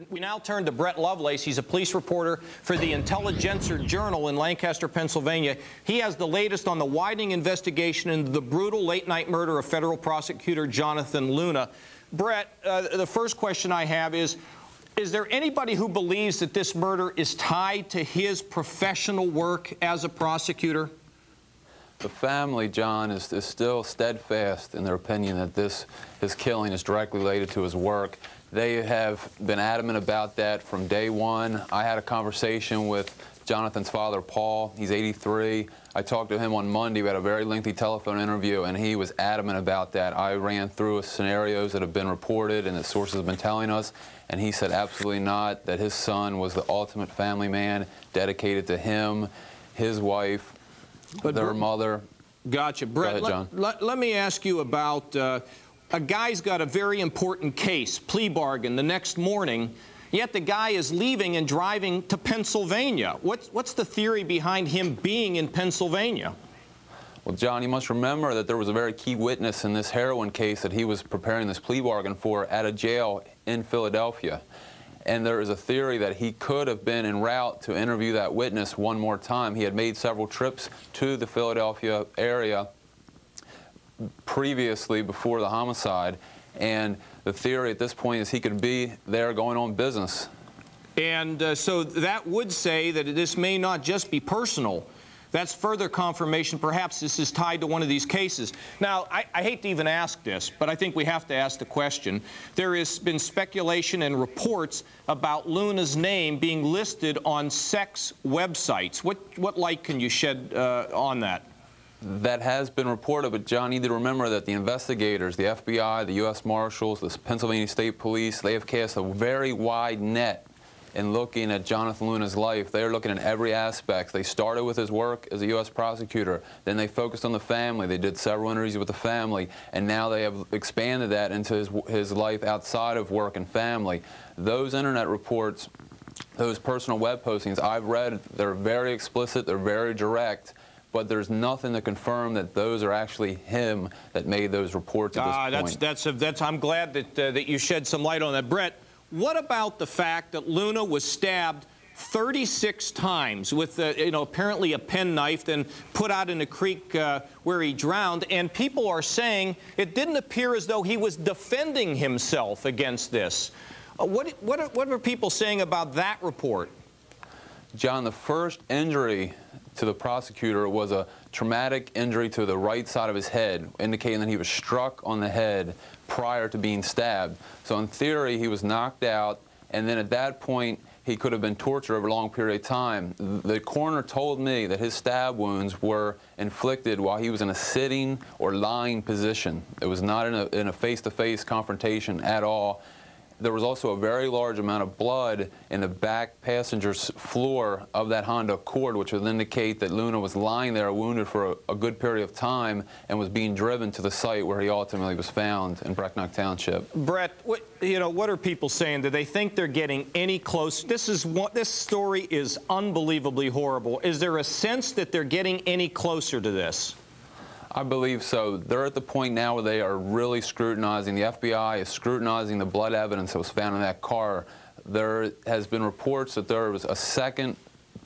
We now turn to Brett Lovelace. He's a police reporter for the Intelligencer Journal in Lancaster, Pennsylvania. He has the latest on the widening investigation into the brutal late-night murder of federal prosecutor Jonathan Luna. Brett, the first question I have is there anybody who believes that this murder is tied to his professional work as a prosecutor? The family, John, is still steadfast in their opinion that his killing is directly related to his work. They have been adamant about that from day one. I had a conversation with Jonathan's father, Paul. He's 83. I talked to him on Monday. We had a very lengthy telephone interview, and he was adamant about that. I ran through scenarios that have been reported and that sources have been telling us, and he said absolutely not, that his son was the ultimate family man, dedicated to him, his wife, their mother. Gotcha. Brett, let me ask you about a guy's got a very important case, plea bargain, the next morning, yet the guy is leaving and driving to Pennsylvania. What's the theory behind him being in Pennsylvania? Well, John, you must remember that there was a very key witness in this heroin case that he was preparing this plea bargain for at a jail in Philadelphia. And there is a theory that he could have been en route to interview that witness one more time. He had made several trips to the Philadelphia area previously before the homicide, and the theory at this point is he could be there going on business. And so that would say that this may not just be personal. That's further confirmation perhaps this is tied to one of these cases. Now, I hate to even ask this, but I think we have to ask the question. There has been speculation and reports about Luna's name being listed on sex websites. What light can you shed on that? That has been reported, but John, you need to remember that the investigators, the FBI, the U.S. Marshals, the Pennsylvania State Police, they have cast a very wide net in looking at Jonathan Luna's life. They are looking at every aspect. They started with his work as a U.S. prosecutor. Then they focused on the family. They did several interviews with the family. And now they have expanded that into his life outside of work and family. Those internet reports, those personal web postings I've read, they're very explicit, they're very direct, but there's nothing to confirm that those are actually him that made those reports at this point. I'm glad that you shed some light on that. Brett, what about the fact that Luna was stabbed 36 times with, apparently a penknife, then put out in a creek where he drowned, and people are saying it didn't appear as though he was defending himself against this. What are people saying about that report? John, the first injury to the prosecutor was a traumatic injury to the right side of his head, indicating that he was struck on the head prior to being stabbed. So in theory, he was knocked out, and then at that point, he could have been tortured over a long period of time. The coroner told me that his stab wounds were inflicted while he was in a sitting or lying position. It was not in a face-to-face confrontation at all. There was also a very large amount of blood in the back passenger's floor of that Honda Accord, which would indicate that Luna was lying there wounded for a good period of time and was being driven to the site where he ultimately was found in Brecknock Township. Brett, what are people saying? Do they think they're getting any close? This story is unbelievably horrible. Is there a sense that they're getting any closer to this? I believe so. They're at the point now where they are really scrutinizing. The FBI is scrutinizing the blood evidence that was found in that car. There has been reports that there was a second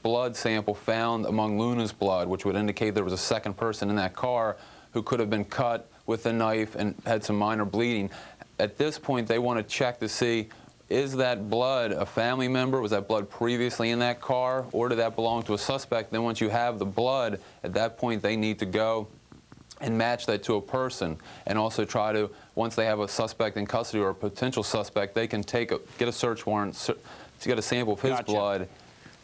blood sample found among Luna's blood, which would indicate there was a second person in that car who could have been cut with a knife and had some minor bleeding. At this point, they want to check to see, is that blood a family member? Was that blood previously in that car? Or did that belong to a suspect? Then once you have the blood, at that point, they need to go and match that to a person, and also try to, once they have a suspect in custody or a potential suspect, they can get a search warrant to get a sample of his blood.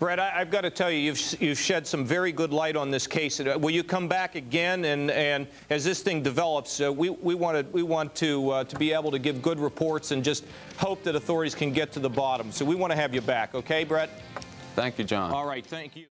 Brett, I've got to tell you, you've shed some very good light on this case. Will you come back again, and as this thing develops, we want to be able to give good reports and just hope that authorities can get to the bottom. So we want to have you back, okay, Brett? Thank you, John. All right, thank you.